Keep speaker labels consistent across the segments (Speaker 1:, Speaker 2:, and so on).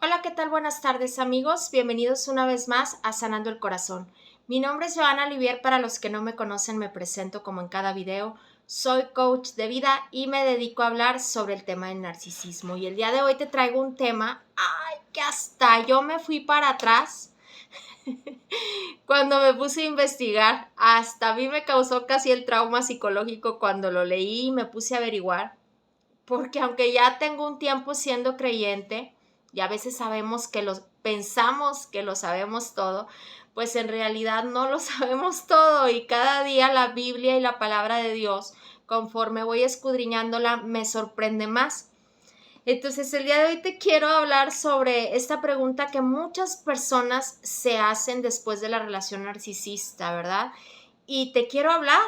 Speaker 1: Hola, ¿qué tal? Buenas tardes, amigos. Bienvenidos una vez más a Sanando el Corazón. Mi nombre es Joana Olivier. Para los que no me conocen, me presento como en cada video. Soy coach de vida y me dedico a hablar sobre el tema del narcisismo. Y el día de hoy te traigo un tema, que hasta yo me fui para atrás cuando me puse a investigar. Hasta a mí me causó casi el trauma psicológico cuando lo leí y me puse a averiguar. Porque aunque ya tengo un tiempo siendo creyente y a veces pensamos que lo sabemos todo, pues en realidad no lo sabemos todo, y cada día la Biblia y la palabra de Dios, conforme voy escudriñándola, me sorprende más. Entonces, el día de hoy te quiero hablar sobre esta pregunta que muchas personas se hacen después de la relación narcisista, ¿verdad? Y te quiero hablar.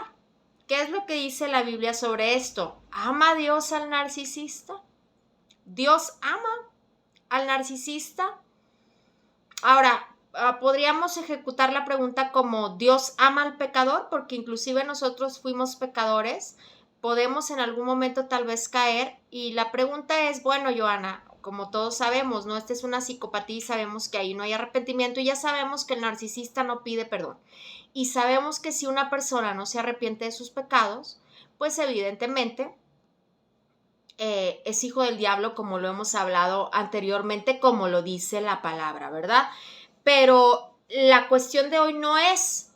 Speaker 1: ¿Qué es lo que dice la Biblia sobre esto? ¿Ama Dios al narcisista? ¿Dios ama al narcisista? Ahora, podríamos ejecutar la pregunta como ¿Dios ama al pecador? Porque inclusive nosotros fuimos pecadores. Podemos en algún momento tal vez caer. Y la pregunta es, bueno, Joana, como todos sabemos, ¿no? Esta es una psicopatía y sabemos que ahí no hay arrepentimiento, y ya sabemos que el narcisista no pide perdón. Y sabemos que si una persona no se arrepiente de sus pecados, pues evidentemente es hijo del diablo, como lo hemos hablado anteriormente, como lo dice la palabra, ¿verdad? Pero la cuestión de hoy no es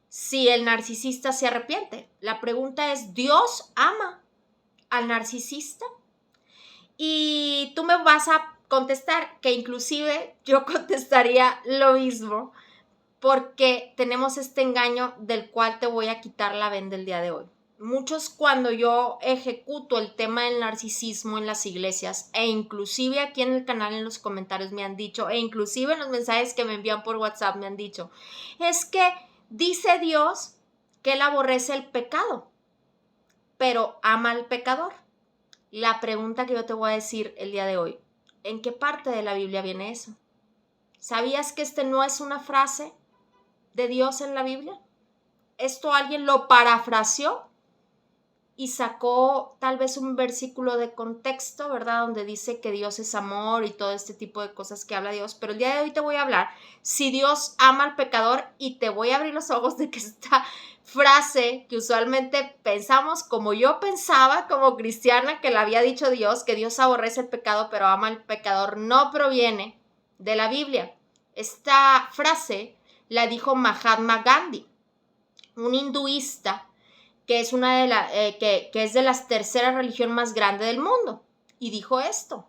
Speaker 1: si el narcisista se arrepiente. La pregunta es, ¿Dios ama al narcisista? Y tú me vas a contestar que inclusive yo contestaría lo mismo, porque tenemos este engaño del cual te voy a quitar la venda el día de hoy. Muchos, cuando yo ejecuto el tema del narcisismo en las iglesias, e inclusive aquí en el canal en los comentarios me han dicho, e inclusive en los mensajes que me envían por WhatsApp me han dicho, es que dice Dios que él aborrece el pecado, pero ama al pecador. La pregunta que yo te voy a decir el día de hoy, ¿en qué parte de la Biblia viene eso? ¿Sabías que este no es una frase de Dios en la Biblia? Esto alguien lo parafraseó y sacó tal vez un versículo de contexto, ¿verdad? Donde dice que Dios es amor y todo este tipo de cosas que habla Dios. Pero el día de hoy te voy a hablar si Dios ama al pecador, y te voy a abrir los ojos de que esta frase que usualmente pensamos, como yo pensaba como cristiana, que la había dicho Dios, que Dios aborrece el pecado pero ama al pecador, no proviene de la Biblia. Esta frase la dijo Mahatma Gandhi, un hinduista que es que es de la tercera religión más grande del mundo, y dijo esto,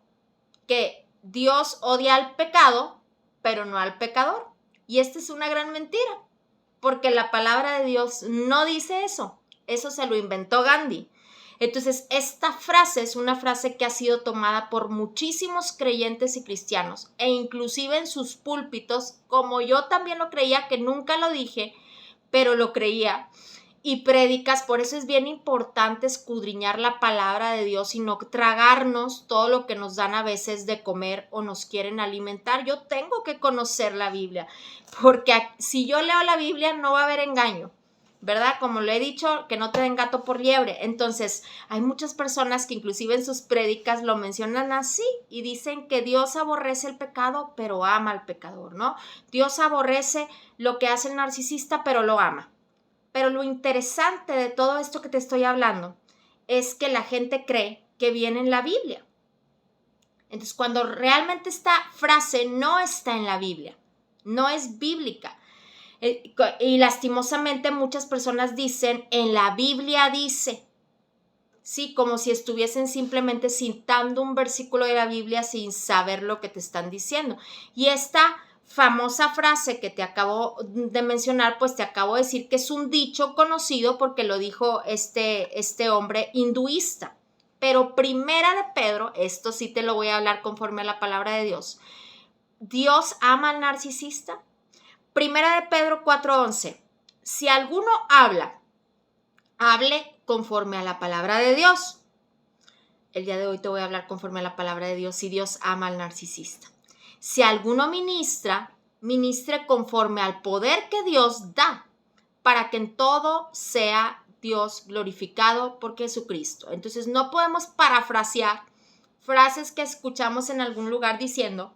Speaker 1: que Dios odia al pecado, pero no al pecador. Y esta es una gran mentira, porque la palabra de Dios no dice eso. Eso se lo inventó Gandhi. Entonces, esta frase es una frase que ha sido tomada por muchísimos creyentes y cristianos, e inclusive en sus púlpitos, como yo también lo creía, que nunca lo dije, pero lo creía, y prédicas. Por eso es bien importante escudriñar la palabra de Dios y no tragarnos todo lo que nos dan a veces de comer o nos quieren alimentar. Yo tengo que conocer la Biblia, porque si yo leo la Biblia no va a haber engaño, ¿verdad? Como lo he dicho, que no te den gato por liebre. Entonces, hay muchas personas que inclusive en sus prédicas lo mencionan así y dicen que Dios aborrece el pecado, pero ama al pecador, ¿no? Dios aborrece lo que hace el narcisista, pero lo ama. Pero lo interesante de todo esto que te estoy hablando es que la gente cree que viene en la Biblia. Entonces, cuando realmente esta frase no está en la Biblia, no es bíblica. Y lastimosamente muchas personas dicen, en la Biblia dice, sí, como si estuviesen simplemente citando un versículo de la Biblia sin saber lo que te están diciendo. Y esta famosa frase que te acabo de mencionar, pues te acabo de decir que es un dicho conocido porque lo dijo este hombre hinduista. Pero Primera de Pedro, esto sí te lo voy a hablar conforme a la palabra de Dios. ¿Dios ama al narcisista? Primera de Pedro 4:11. Si alguno hable conforme a la palabra de Dios. El día de hoy te voy a hablar conforme a la palabra de Dios, si Dios ama al narcisista. Si alguno ministre conforme al poder que Dios da, para que en todo sea Dios glorificado por Jesucristo. Entonces no podemos parafrasear frases que escuchamos en algún lugar diciendo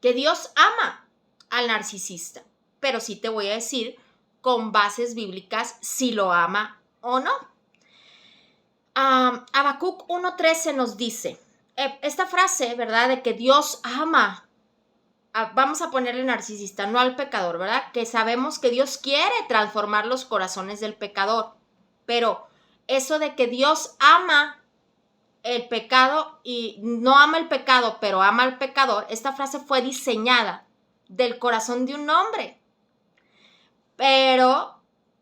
Speaker 1: que Dios ama al narcisista, pero sí te voy a decir con bases bíblicas si lo ama o no. Habacuc 1:13 nos dice, esta frase, ¿verdad? De que Dios ama, vamos a ponerle narcisista, no al pecador, ¿verdad? Que sabemos que Dios quiere transformar los corazones del pecador, pero eso de que Dios ama el pecado y no ama el pecado, pero ama al pecador, esta frase fue diseñada del corazón de un hombre, pero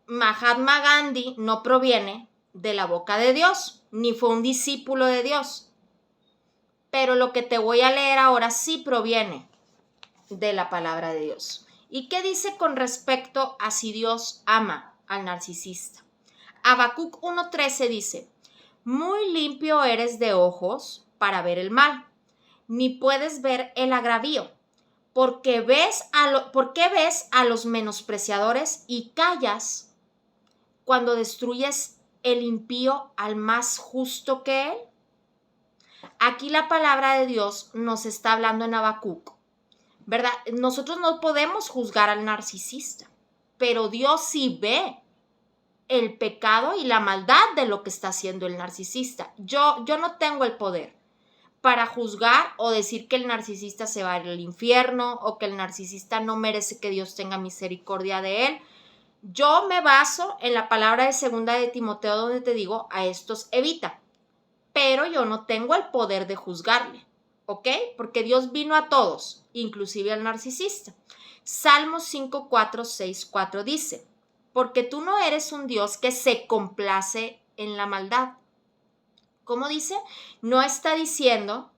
Speaker 1: Mahatma Gandhi no proviene de la boca de Dios, ni fue un discípulo de Dios. Pero lo que te voy a leer ahora sí proviene de la palabra de Dios. ¿Y qué dice con respecto a si Dios ama al narcisista? Habacuc 1:13 dice, muy limpio eres de ojos para ver el mal, ni puedes ver el agravio, ¿por qué ves a los menospreciadores y callas cuando destruyes el impío al más justo que él? Aquí la palabra de Dios nos está hablando en Habacuc, ¿verdad? Nosotros no podemos juzgar al narcisista, pero Dios sí ve el pecado y la maldad de lo que está haciendo el narcisista. Yo no tengo el poder para juzgar o decir que el narcisista se va a ir al infierno o que el narcisista no merece que Dios tenga misericordia de él. Yo me baso en la palabra de 2 de Timoteo donde te digo, a estos evita, pero yo no tengo el poder de juzgarle, ¿ok? Porque Dios vino a todos, inclusive al narcisista. Salmos 5:4, 6:4 dice, porque tú no eres un Dios que se complace en la maldad. ¿Cómo dice? No está diciendo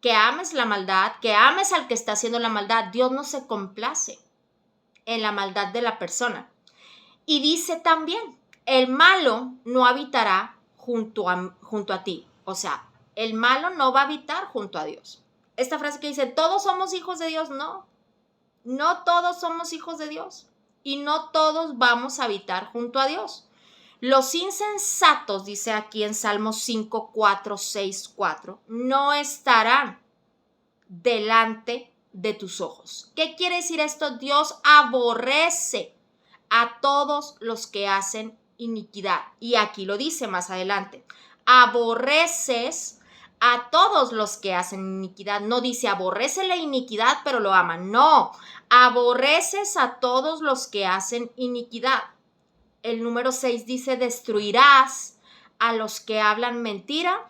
Speaker 1: que ames la maldad, que ames al que está haciendo la maldad. Dios no se complace en la maldad de la persona. Y dice también, el malo no habitará junto a ti. O sea, el malo no va a habitar junto a Dios. Esta frase que dice, todos somos hijos de Dios, no todos somos hijos de Dios. Y no todos vamos a habitar junto a Dios. Los insensatos, dice aquí en Salmos 5:4, 6:4, no estarán delante de tus ojos. ¿Qué quiere decir esto? Dios aborrece a todos los que hacen iniquidad. Y aquí lo dice más adelante. Aborreces a todos los que hacen iniquidad. No dice aborrece la iniquidad, pero lo ama. No, aborreces a todos los que hacen iniquidad. El número 6 dice, destruirás a los que hablan mentira,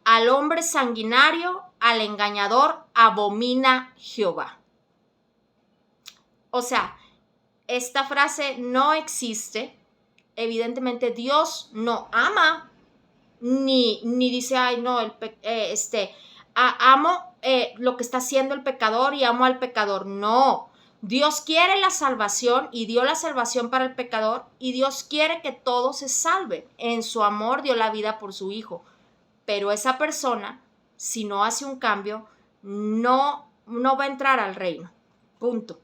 Speaker 1: al hombre sanguinario, al engañador, abomina Jehová. O sea, esta frase no existe. Evidentemente Dios no ama, ni dice, ay no, amo lo que está haciendo el pecador y amo al pecador. No, Dios quiere la salvación y dio la salvación para el pecador y Dios quiere que todos se salven. En su amor dio la vida por su hijo. Pero esa persona, si no hace un cambio, no va a entrar al reino. Punto.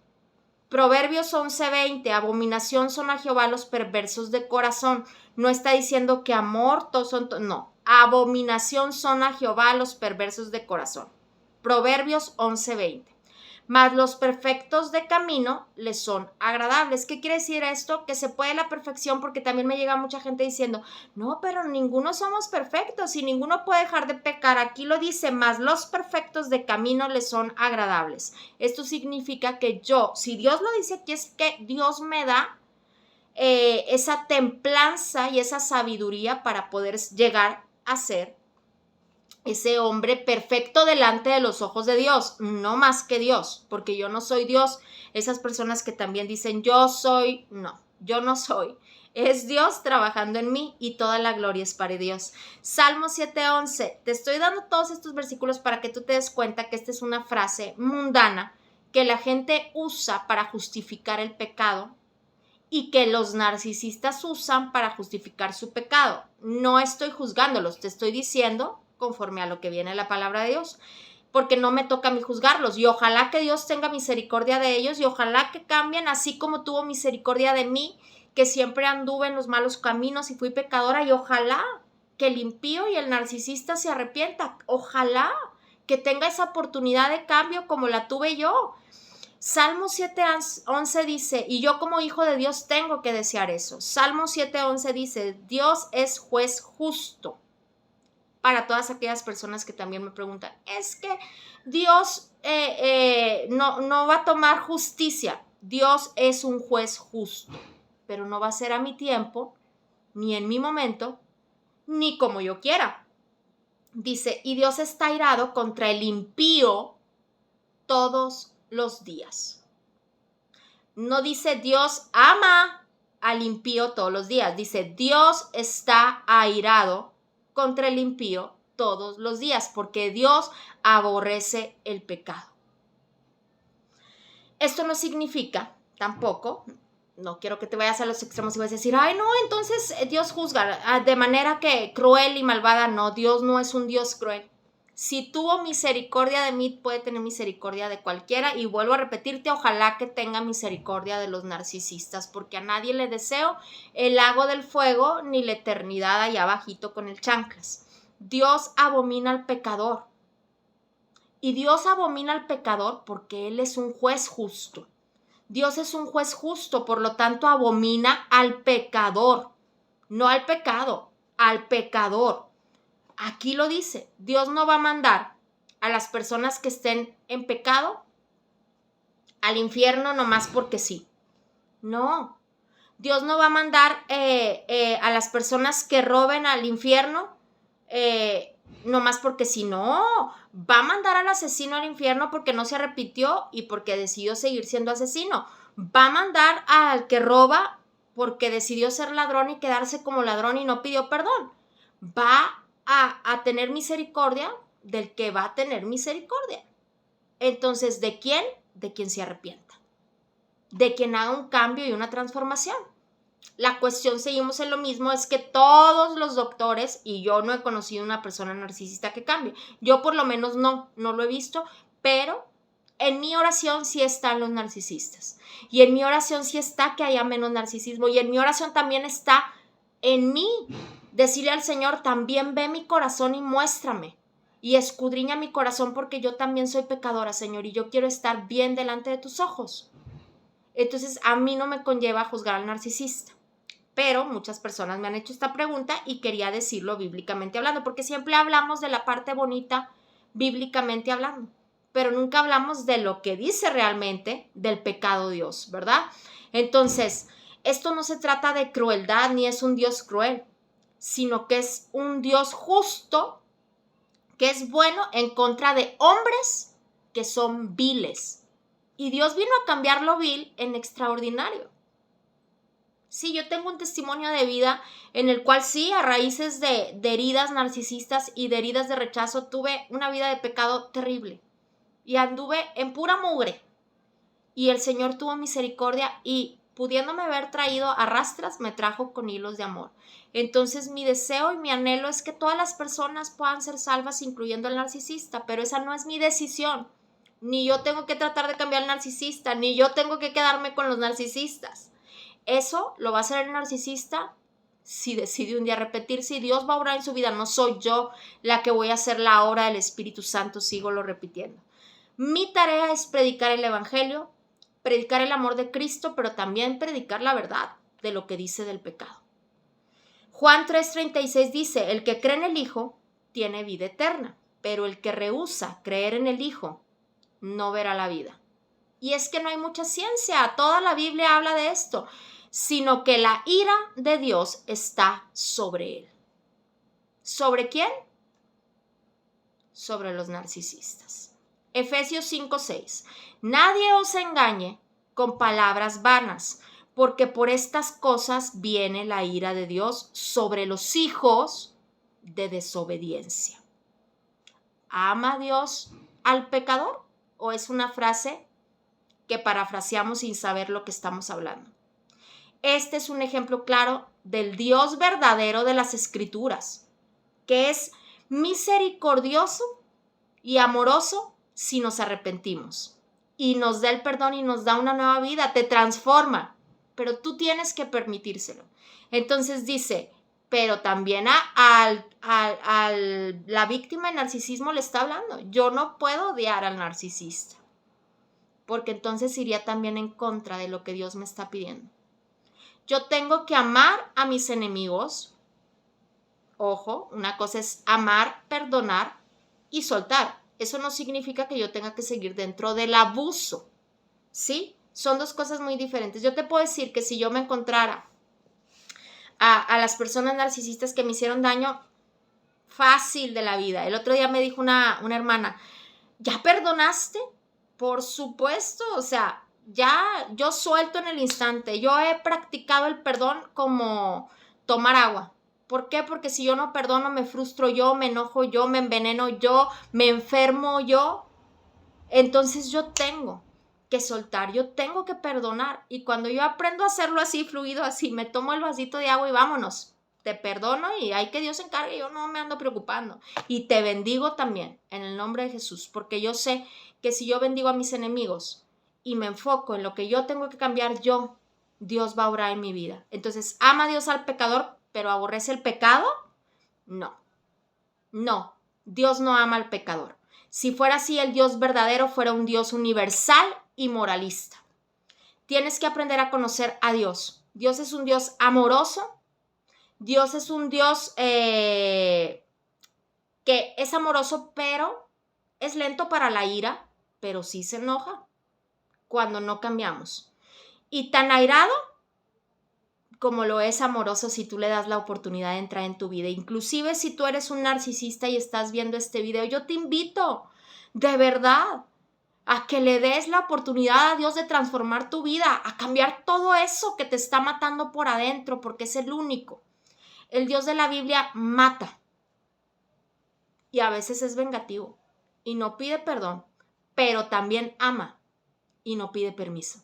Speaker 1: Proverbios 11:20, abominación son a Jehová los perversos de corazón. No está diciendo que amor, todos son, no. Abominación son a Jehová los perversos de corazón. Proverbios 11:20. Mas los perfectos de camino les son agradables. ¿Qué quiere decir esto? Que se puede la perfección, porque también me llega mucha gente diciendo, no, pero ninguno somos perfectos y ninguno puede dejar de pecar. Aquí lo dice, mas los perfectos de camino les son agradables. Esto significa que yo, si Dios lo dice aquí, es que Dios me da esa templanza y esa sabiduría para poder llegar a ser ese hombre perfecto delante de los ojos de Dios, no más que Dios, porque yo no soy Dios. Esas personas que también dicen yo soy, no, yo no soy. Es Dios trabajando en mí y toda la gloria es para Dios. Salmo 7:11. Te estoy dando todos estos versículos para que tú te des cuenta que esta es una frase mundana que la gente usa para justificar el pecado y que los narcisistas usan para justificar su pecado. No estoy juzgándolos, te estoy diciendo conforme a lo que viene la palabra de Dios, porque no me toca a mí juzgarlos y ojalá que Dios tenga misericordia de ellos y ojalá que cambien así como tuvo misericordia de mí, que siempre anduve en los malos caminos y fui pecadora, y ojalá que el impío y el narcisista se arrepienta, ojalá que tenga esa oportunidad de cambio como la tuve yo. Salmo 7:11 dice, y yo como hijo de Dios tengo que desear eso. Salmo 7:11 dice, Dios es juez justo. Para todas aquellas personas que también me preguntan, es que Dios no va a tomar justicia. Dios es un juez justo, pero no va a ser a mi tiempo, ni en mi momento, ni como yo quiera. Dice, y Dios está airado contra el impío todos los días. No dice Dios ama al impío todos los días. Dice Dios está airado contra el impío todos los días, porque Dios aborrece el pecado. Esto no significa tampoco, no quiero que te vayas a los extremos y vas a decir, ay no, entonces Dios juzga de manera que cruel y malvada. No, Dios no es un Dios cruel. Si tuvo misericordia de mí, puede tener misericordia de cualquiera. Y vuelvo a repetirte, ojalá que tenga misericordia de los narcisistas, porque a nadie le deseo el lago del fuego ni la eternidad allá abajito con el chanclas. Dios abomina al pecador. Y Dios abomina al pecador porque Él es un juez justo. Dios es un juez justo, por lo tanto abomina al pecador, no al pecado, al pecador. Aquí lo dice, Dios no va a mandar a las personas que estén en pecado al infierno nomás porque sí. No, Dios no va a mandar a las personas que roben al infierno nomás porque sí. No, va a mandar al asesino al infierno porque no se arrepintió y porque decidió seguir siendo asesino. Va a mandar al que roba porque decidió ser ladrón y quedarse como ladrón y no pidió perdón. Va a tener misericordia del que va a tener misericordia. Entonces, ¿de quién? De quien se arrepienta. De quien haga un cambio y una transformación. La cuestión, seguimos en lo mismo, es que todos los doctores, y yo no he conocido una persona narcisista que cambie. Yo por lo menos no lo he visto, pero en mi oración sí están los narcisistas. Y en mi oración sí está que haya menos narcisismo. Y en mi oración también está en mí decirle al Señor, también ve mi corazón y muéstrame. Y escudriña mi corazón porque yo también soy pecadora, Señor, y yo quiero estar bien delante de tus ojos. Entonces, a mí no me conlleva juzgar al narcisista. Pero muchas personas me han hecho esta pregunta y quería decirlo bíblicamente hablando, porque siempre hablamos de la parte bonita bíblicamente hablando, pero nunca hablamos de lo que dice realmente del pecado Dios, ¿verdad? Entonces, esto no se trata de crueldad ni es un Dios cruel, sino que es un Dios justo, que es bueno en contra de hombres que son viles. Y Dios vino a cambiar lo vil en extraordinario. Sí, yo tengo un testimonio de vida en el cual sí, a raíces de heridas narcisistas y de heridas de rechazo, tuve una vida de pecado terrible. Y anduve en pura mugre. Y el Señor tuvo misericordia y pudiéndome haber traído a rastras, me trajo con hilos de amor. Entonces mi deseo y mi anhelo es que todas las personas puedan ser salvas, incluyendo al narcisista, pero esa no es mi decisión. Ni yo tengo que tratar de cambiar al narcisista, ni yo tengo que quedarme con los narcisistas. Eso lo va a hacer el narcisista si decide un día arrepentirse y Dios va a obrar en su vida. No soy yo la que voy a hacer la obra del Espíritu Santo, sigo lo repitiendo. Mi tarea es predicar el Evangelio, predicar el amor de Cristo, pero también predicar la verdad de lo que dice del pecado. Juan 3:36 dice, el que cree en el Hijo tiene vida eterna, pero el que rehúsa creer en el Hijo no verá la vida. Y es que no hay mucha ciencia, toda la Biblia habla de esto, sino que la ira de Dios está sobre él. ¿Sobre quién? Sobre los narcisistas. Efesios 5:6. Nadie os engañe con palabras vanas, porque por estas cosas viene la ira de Dios sobre los hijos de desobediencia. ¿Ama Dios al pecador? ¿O es una frase que parafraseamos sin saber lo que estamos hablando? Este es un ejemplo claro del Dios verdadero de las Escrituras, que es misericordioso y amoroso si nos arrepentimos. Y nos da el perdón y nos da una nueva vida, te transforma, pero tú tienes que permitírselo. Entonces dice, pero también a la víctima de narcisismo le está hablando. Yo no puedo odiar al narcisista, porque entonces iría también en contra de lo que Dios me está pidiendo. Yo tengo que amar a mis enemigos. Ojo, una cosa es amar, perdonar y soltar. Eso no significa que yo tenga que seguir dentro del abuso, ¿sí? Son dos cosas muy diferentes. Yo te puedo decir que si yo me encontrara a las personas narcisistas que me hicieron daño, fácil de la vida. El otro día me dijo una hermana, ¿ya perdonaste? Por supuesto, o sea, ya yo suelto en el instante. Yo he practicado el perdón como tomar agua. ¿Por qué? Porque si yo no perdono, me frustro yo, me enojo yo, me enveneno yo, me enfermo yo. Entonces yo tengo que soltar, yo tengo que perdonar. Y cuando yo aprendo a hacerlo así, fluido, así, me tomo el vasito de agua y vámonos. Te perdono y hay que Dios se encargue, yo no me ando preocupando. Y te bendigo también en el nombre de Jesús, porque yo sé que si yo bendigo a mis enemigos y me enfoco en lo que yo tengo que cambiar yo, Dios va a obrar en mi vida. Entonces, ¿ama a Dios al pecador, pero aborrece el pecado? No, no, Dios no ama al pecador. Si fuera así, el Dios verdadero fuera un Dios universal y moralista. Tienes que aprender a conocer a Dios. Dios es un Dios amoroso. Dios es un Dios que es amoroso, pero es lento para la ira, pero sí se enoja cuando no cambiamos. Y tan airado como lo es amoroso si tú le das la oportunidad de entrar en tu vida. Inclusive si tú eres un narcisista y estás viendo este video, yo te invito, de verdad, a que le des la oportunidad a Dios de transformar tu vida, a cambiar todo eso que te está matando por adentro, porque es el único. El Dios de la Biblia mata y a veces es vengativo y no pide perdón, pero también ama y no pide permiso.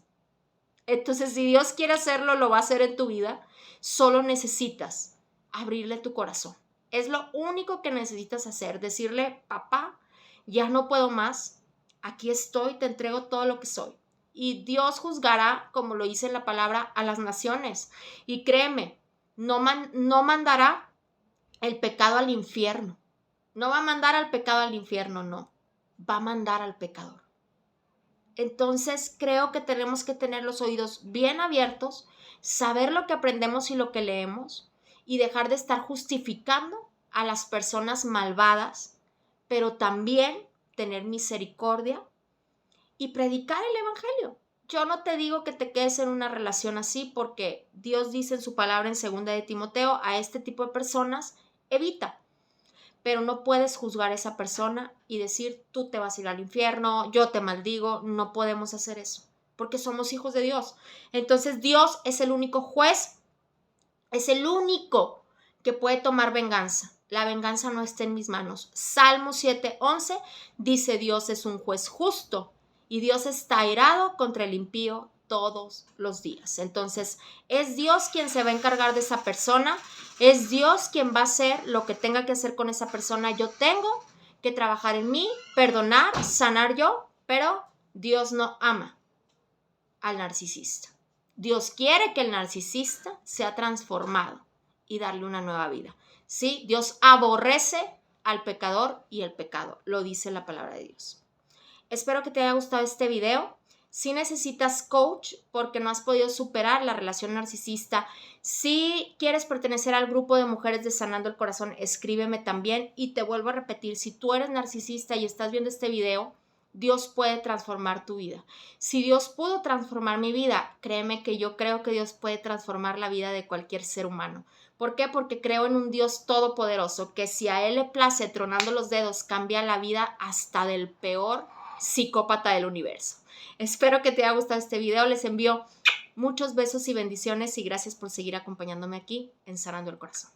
Speaker 1: Entonces, si Dios quiere hacerlo, lo va a hacer en tu vida. Solo necesitas abrirle tu corazón. Es lo único que necesitas hacer. Decirle, papá, ya no puedo más. Aquí estoy, te entrego todo lo que soy. Y Dios juzgará, como lo dice en la palabra, a las naciones. Y créeme, no mandará el pecado al infierno. No va a mandar al pecado al infierno, no. Va a mandar al pecador. Entonces creo que tenemos que tener los oídos bien abiertos, saber lo que aprendemos y lo que leemos y dejar de estar justificando a las personas malvadas, pero también tener misericordia y predicar el evangelio. Yo no te digo que te quedes en una relación así porque Dios dice en su palabra en 2 de Timoteo, a este tipo de personas evita. Pero no puedes juzgar a esa persona y decir, tú te vas a ir al infierno, yo te maldigo. No podemos hacer eso, porque somos hijos de Dios. Entonces Dios es el único juez, es el único que puede tomar venganza. La venganza no está en mis manos. Salmo 7:11 dice, Dios es un juez justo y Dios está airado contra el impío todos los días. Entonces, es Dios quien se va a encargar de esa persona, es Dios quien va a hacer lo que tenga que hacer con esa persona. Yo tengo que trabajar en mí, perdonar, sanar yo, pero Dios no ama al narcisista. Dios quiere que el narcisista sea transformado y darle una nueva vida. ¿Sí? Dios aborrece al pecador y el pecado, lo dice la palabra de Dios. Espero que te haya gustado este video. Si necesitas coach porque no has podido superar la relación narcisista, si quieres pertenecer al grupo de mujeres de Sanando el Corazón, escríbeme también. Y te vuelvo a repetir, si tú eres narcisista y estás viendo este video, Dios puede transformar tu vida. Si Dios pudo transformar mi vida, créeme que yo creo que Dios puede transformar la vida de cualquier ser humano. ¿Por qué? Porque creo en un Dios todopoderoso que si a Él le place, tronando los dedos, cambia la vida hasta del peor psicópata del universo. Espero que te haya gustado este video. Les envío muchos besos y bendiciones y gracias por seguir acompañándome aquí en Sanando el Corazón.